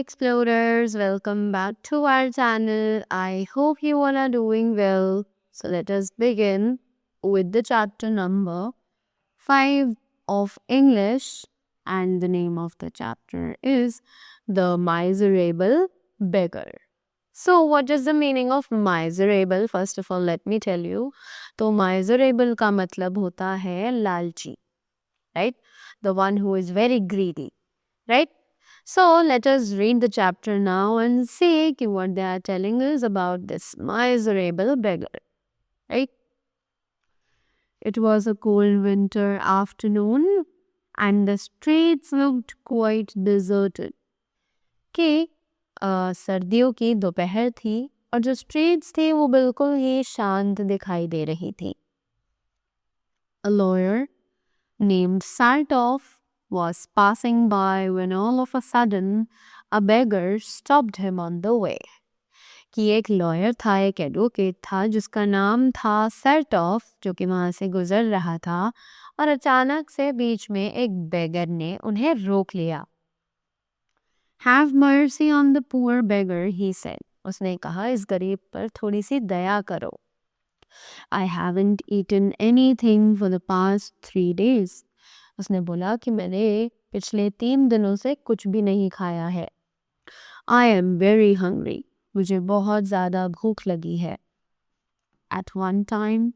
explorers, welcome back to our channel. I hope you all are doing well. So let us begin with the chapter number 5 of English, and the name of the chapter is The Miserable Beggar. So what is the meaning of miserable? First of all, let me tell you. तो miserable का मतलब होता है लालची, right? The one who is very greedy, right? So let us read the chapter now and see what they are telling us about this miserable beggar, right? It was a cold winter afternoon and the streets looked quite deserted. कि सर्दियों की दोपहर थी और जो streets थे वो बिल्कुल ही शांत दिखाई दे रही थी. A lawyer named Sartov was passing by when all of a sudden a beggar stopped him on the way. कि एक लॉयर था, एक एडवोकेट था जिसका नाम था सर्टॉफ, जो कि वहाँ से गुजर रहा था और अचानक से बीच में एक बेगर ने उन्हें रोक लिया. Have mercy on the poor beggar, he said. उसने कहा इस गरीब पर थोड़ी सी दया करो. I haven't eaten anything for the past 3 days. उसने बोला कि मैंने पिछले 3 दिनों से कुछ भी नहीं खाया है. I am very hungry. मुझे बहुत ज़्यादा भूख लगी है. At one time,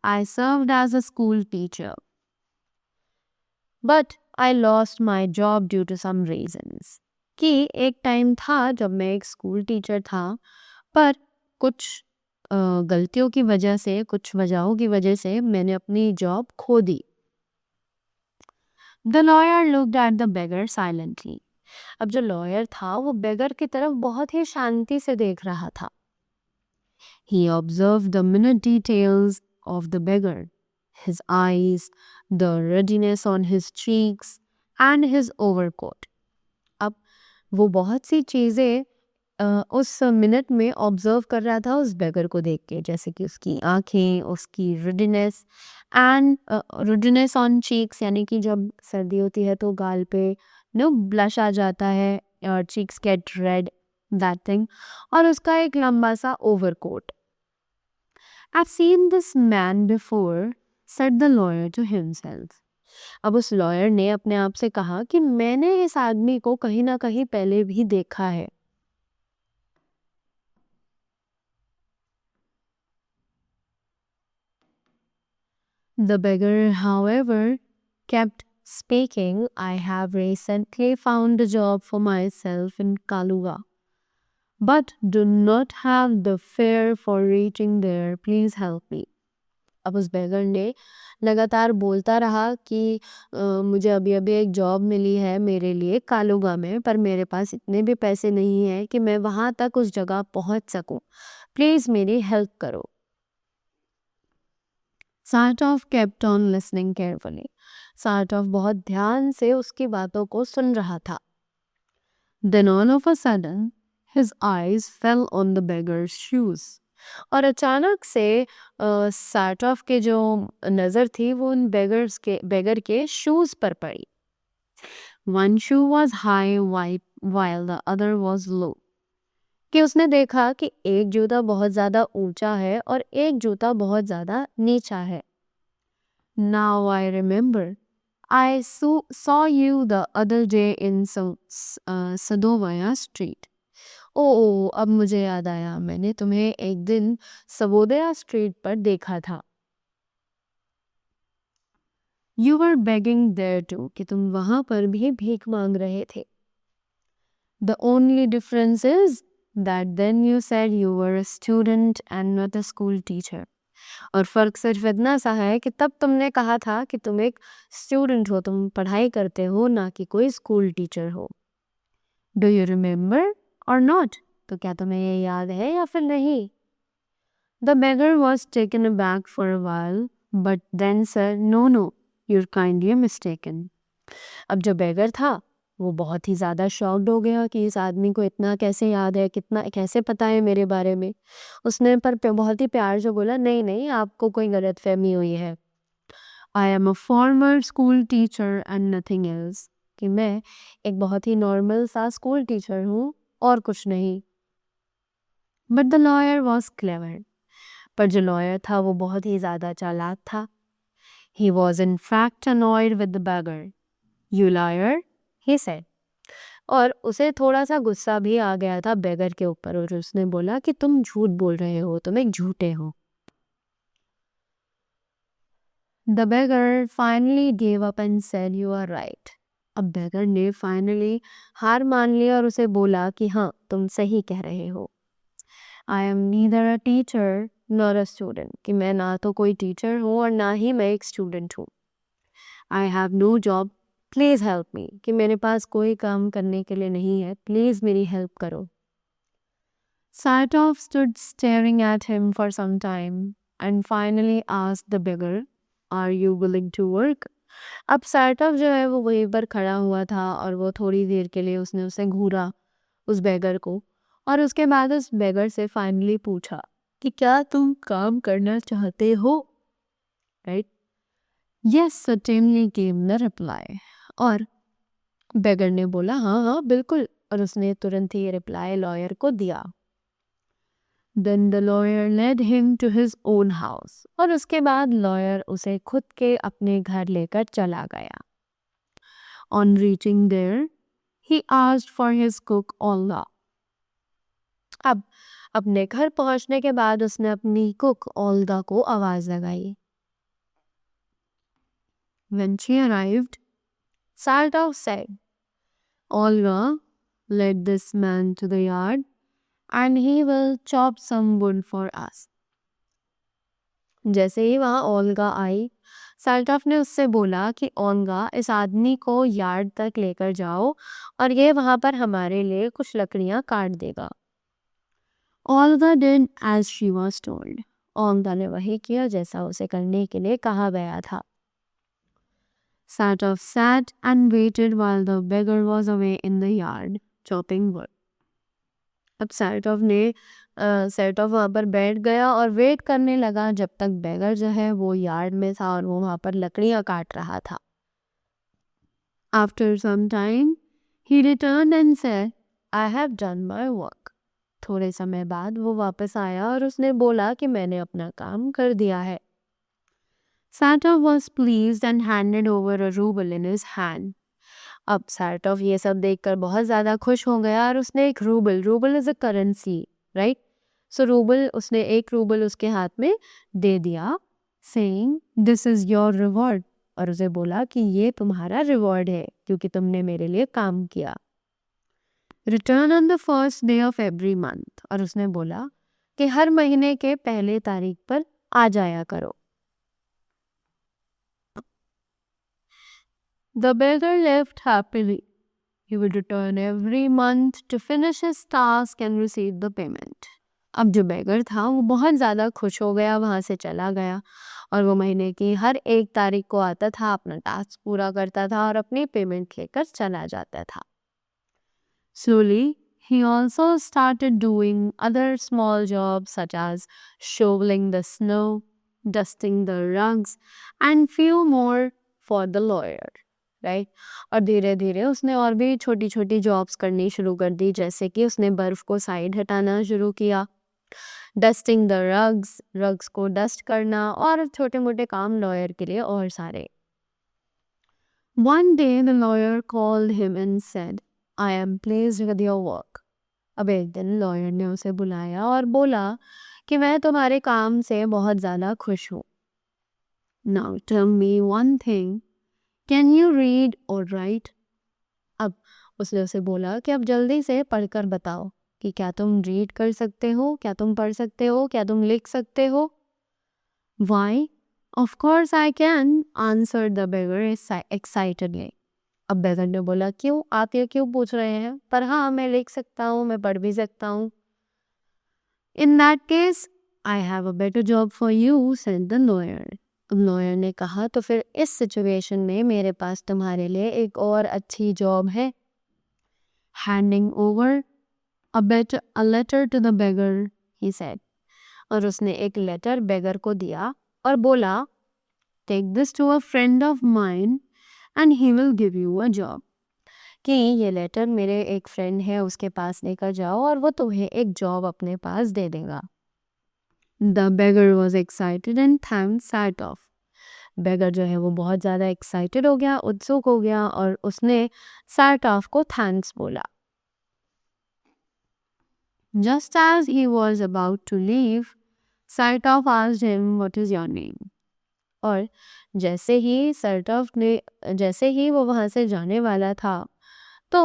I served as a school teacher. But I lost my job due to some reasons. कि एक टाइम था जब मैं एक स्कूल टीचर था, पर कुछ गलतियों की वजह से, कुछ वजहों की वजह से मैंने अपनी जॉब खो दी. The lawyer looked at the beggar silently. अब जो लॉयर था वो बेगर की तरफ बहुत ही शांति से देख रहा था. He observed the minute details of the beggar, his eyes, the ruddiness on his cheeks and his overcoat. अब वो बहुत सी चीज़ें उस मिनट में ऑब्जर्व कर रहा था उस बेगर को देख के, जैसे कि उसकी आँखें, उसकी रुडनेस एंड रुडनेस ऑन चीक्स, यानी कि जब सर्दी होती है तो गाल पे ब्लश आ जाता है और cheeks get red, that thing, और उसका एक लंबा सा overcoat. I've seen this man before, said the lawyer to himself. अब उस लॉयर ने अपने आप से कहा कि मैंने इस आदमी को कहीं ना कहीं पहले भी देखा है. The beggar, however, kept speaking. I have recently found a job for myself in Kaluga, but do not have the fare for reaching there. Please help me. अब उस बेगर ने लगातार बोलता रहा कि मुझे अभी अभी एक जॉब मिली है मेरे लिए कालुगा में, पर मेरे पास इतने भी पैसे नहीं हैं कि मैं वहाँ तक उस जगह पहुँच सकूँ. प्लीज़ मेरी हेल्प करो. Sartov kept on listening carefully. Sartov बहुत ध्यान से उसकी बातों को सुन रहा था. Then all of a sudden, his eyes fell on the beggar's shoes. और अचानक से सार्टॉफ के जो नज़र थी वो उन बेगर के शूज़ पर पड़ी. One shoe was high while the other was low. कि उसने देखा कि एक जूता बहुत ज़्यादा ऊंचा है और एक जूता बहुत ज़्यादा नीचा है. Now I remember. I saw you the other day in Sadovaya Street. ओह, अब मुझे याद आया, मैंने तुम्हें एक दिन सबोदया स्ट्रीट पर देखा था. You were begging there too, कि तुम वहाँ पर भी भीख मांग रहे थे. The only difference is that then you said you were a student and not a school teacher. और फ़र्क सिर्फ इतना सा है कि तब तुमने कहा था कि तुम एक स्टूडेंट हो, तुम पढ़ाई करते हो, ना कि कोई स्कूल टीचर हो. Do you remember or not? तो क्या तुम्हें ये याद है या फिर नहीं? The beggar was taken aback for a while, but then said, No, you're kindly mistaken. अब जो बेगर था वो बहुत ही ज़्यादा शॉक्ड हो गया कि इस आदमी को इतना कैसे याद है, कितना कैसे पता है मेरे बारे में. उसने पर बहुत ही प्यार से बोला, नहीं, आपको कोई गलतफहमी हुई है. I am a former school teacher and nothing else. कि मैं एक बहुत ही नॉर्मल सा स्कूल टीचर हूँ और कुछ नहीं। But the lawyer was clever, पर जो लॉयर था वो बहुत ही ज़्यादा चालाक था। He was in fact annoyed with the beggar. You liar, he said. और उसे थोड़ा सा गुस्सा भी आ गया था बेगर के ऊपर और उसने बोला कि तुम झूठ बोल रहे हो, तुम एक झूठे हो। The beggar finally gave up and said, You are right. अब बेगर ने फाइनली हार मान लिया और उसे बोला कि हाँ तुम सही कह रहे हो। I am neither a teacher nor a student, कि मैं ना तो कोई टीचर हूँ और ना ही मैं एक स्टूडेंट हूँ। I have no job, please help me, कि मेरे पास कोई काम करने के लिए नहीं है, प्लीज़ मेरी हेल्प करो। Saitov stood staring at him for some time and finally asked the beggar, Are you willing to work? अब साइटॉफ जो है वो वहीं पर खड़ा हुआ था और वो थोड़ी देर के लिए उसने उसे घूरा उस बेगर को और उसके बाद उस बेगर से फाइनली पूछा कि क्या तुम काम करना चाहते हो, right? Yes certainly came the reply, और बेगर ने बोला हाँ हाँ बिल्कुल, और उसने तुरंत ही रिप्लाई लॉयर को दिया। Then the lawyer led him to his own house, और उसके बाद लॉयर उसे खुद के अपने घर लेकर चला गया। On reaching there, he asked for his cook Olga. अब अपने घर पहुंचने के बाद उसने अपनी कुक ओल्गा को आवाज लगाई। When she arrived, Sartov said, Olga, let this man to the yard and he will chop some wood for us. जैसे ही वहाँ ओल्गा आई, साल्टॉफ ने उससे बोला कि ओल्गा इस आदमी को यार्ड तक लेकर जाओ और ये वहाँ पर हमारे लिए कुछ लकड़ियाँ काट देगा। Olga did as she was told. Olga ने वही किया जैसा उसे करने के लिए कहा गया था। Sartov sat and waited while the beggar was away in the yard chopping wood. अब सार्टॉफ वहाँ पर बैठ गया और वेट करने लगा जब तक बेगर जो है वो यार्ड में था और वो वहाँ पर लकड़ियाँ काट रहा था। After some time, he returned and said, I have done my work. थोड़े समय बाद वो वापस आया और उसने बोला कि मैंने अपना काम कर दिया है। Sartov was pleased and handed over a ruble in his hand. अब सार्टॉफ ये सब देखकर बहुत ज़्यादा खुश हो गया और उसने एक rouble is a currency, right? So उसने एक रूबल उसके हाथ में दे दिया, saying this is your reward, और उसे बोला कि ये तुम्हारा रिवॉर्ड है क्योंकि तुमने मेरे लिए काम किया। Return on the first day of every month, और उसने बोला कि हर महीने के पहले तारीख पर आ जाया करो। The beggar left happily. He would return every month to finish his task and receive the payment. अब जो बेगर था वो बहुत ज़्यादा खुश हो गया, वहाँ से चला गया और वो महीने की हर एक तारीख को आता था, अपना टास्क पूरा करता था और अपनी पेमेंट लेकर चला जाता था। Slowly, he also started doing other small jobs such as shoveling the snow, dusting the rugs, and few more for the lawyer. Right और धीरे धीरे उसने और भी छोटी छोटी जॉब्स करनी शुरू कर दी, जैसे कि उसने बर्फ़ को साइड हटाना शुरू किया, डस्टिंग द रग्स को डस्ट करना और छोटे मोटे काम लॉयर के लिए और सारे। One day the lawyer called him and said, I am pleased with your work. अब एक दिन लॉयर ने उसे बुलाया और बोला कि मैं तुम्हारे काम से बहुत ज़्यादा खुश हूँ। Now tell me one thing. Can you read or write? अब उसने उसे बोला कि अब जल्दी से पढ़कर बताओ कि क्या तुम रीड कर सकते हो, क्या तुम पढ़ सकते हो, क्या तुम लिख सकते हो? Why? Of course I can, answered the beggar excitedly. अब बेगर ने बोला क्यों, आप ये क्यों पूछ रहे हैं? पर हाँ मैं लिख सकता हूँ, मैं पढ़ भी सकता हूँ। In that case, I have a better job for you, said the lawyer. Lawyer ने कहा तो फिर इस सिचुएशन में मेरे पास तुम्हारे लिए एक और अच्छी जॉब है। Handing over a letter to the beggar, he said, और उसने एक लेटर बेगर को दिया और बोला take this to a friend of mine and he will give you a job. कि ये लेटर मेरे एक फ्रेंड है उसके पास लेकर जाओ और वो तुम्हें एक जॉब अपने पास दे देगा। The beggar was excited and thanked sort of. Beggar जो है वो बहुत ज़्यादा एक्साइटेड हो गया, उत्सुक हो गया और उसने सार्टॉफ को थैंक्स बोला। Just as he was about to leave, Sartov asked him, "What is your name?" और जैसे ही वो वहाँ से जाने वाला था, तो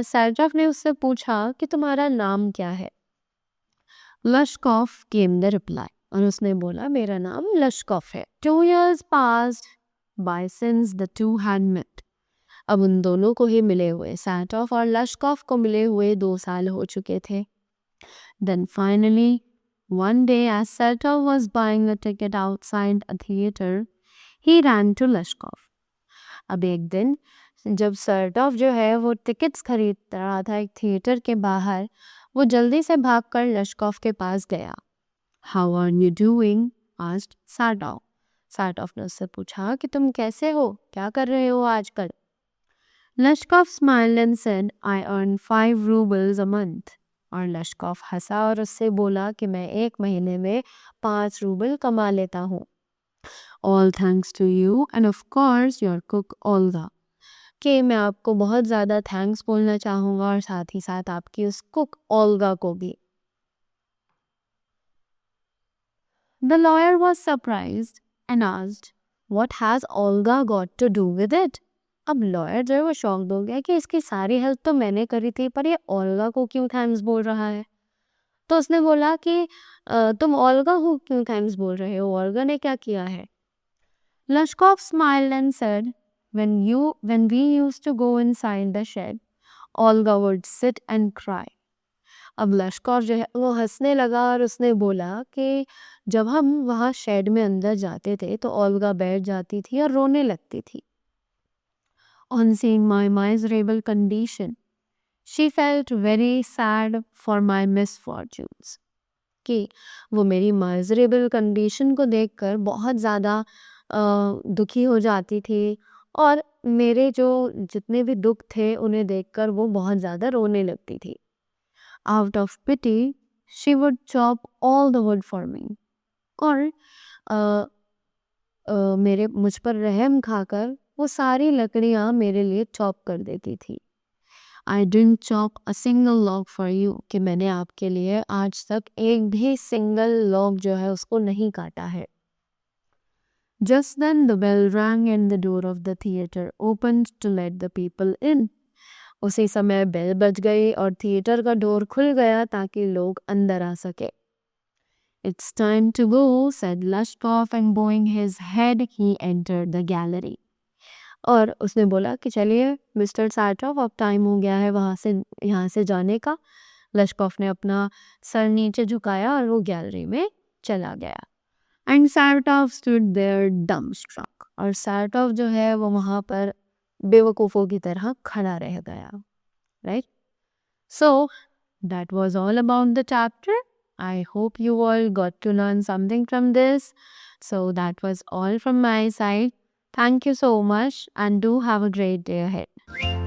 सार्टॉफ ने उससे पूछा कि तुम्हारा नाम क्या है? लश्कॉफ came the reply, और उसने बोला मेरा नाम लश्कॉफ है। 2 years passed by since the two had met. अब उन दोनों को ही मिले हुए, सार्टॉफ और लश्कॉफ को मिले हुए 2 साल हो चुके थे। Then finally, one day as Sartov was buying a ticket outside a theater, he ran to Lashkov. अब एक दिन जब सर्टॉफ जो है वो टिकट्स खरीद रहा था एक थिएटर के बाहर, वो जल्दी से भागकर लश्कॉफ के पास गया। How are you doing? asked Sartov. सार्टॉफ ने उससे पूछा कि तुम कैसे हो, क्या कर रहे हो आजकल? Lashkov smiled and said, I earn 5 rubles a month. और लश्कॉफ हंसा और उससे बोला कि मैं एक महीने में 5 रूबल कमा लेता हूँ। All thanks to you and of course your cook Olga. कि मैं आपको बहुत ज़्यादा थैंक्स बोलना चाहूँगा और साथ ही साथ आपकी उस कुक ओल्गा को भी। The lawyer was surprised and asked, What has Olga got to do with it? अब लॉयर जो है वो शॉक्ड हो गया कि इसकी सारी हेल्प तो मैंने करी थी, पर ये ओल्गा को क्यों थैंक्स बोल रहा है? तो उसने बोला कि तुम ओल्गा को क्यों थैंक्स बोल रहे हो, ओल्गा ने क्या किया है? Lashkov smiled and said, when we used to go inside the shed, Olga would sit and cry. अब लश्कॉफ जो है वो हंसने लगा और उसने बोला कि जब हम वहाँ शेड में अंदर जाते थे तो ओल्गा बैठ जाती थी और रोने लगती थी। On seeing my miserable condition, she felt very sad for my misfortunes. कि वो मेरी miserable condition को देखकर बहुत ज़्यादा दुखी हो जाती थी और मेरे जो जितने भी दुख थे उन्हें देखकर वो बहुत ज़्यादा रोने लगती थी। Out of pity, she would chop all the wood for me. और मेरे मुझ पर रहम खाकर वो सारी लकड़ियाँ मेरे लिए चॉप कर देती थी। I didn't chop a single log for you, कि मैंने आपके लिए आज तक एक भी सिंगल लॉग जो है उसको नहीं काटा है। Just then the bell rang and the door of the theater opened to let the people in. उसी समय बेल बज गई और थिएटर का डोर खुल गया ताकि लोग अंदर आ सके। It's time to go, said Lashkov, and bowing his head, he entered the gallery. और उसने बोला कि चलिए मिस्टर सार्टॉफ अब टाइम हो गया है यहाँ से जाने का। लश्कॉफ ने अपना सर नीचे झुकाया और वो गैलरी में चला गया। एंड सार्टॉफ स्टूड देयर डम्बस्ट्रक, और सार्टॉफ जो है वो वहाँ पर बेवकूफ़ों की तरह खड़ा रह गया। Right, so that was all about the chapter. I hope you all got to learn something from this. So that was all from my side. Thank you so much and do have a great day ahead.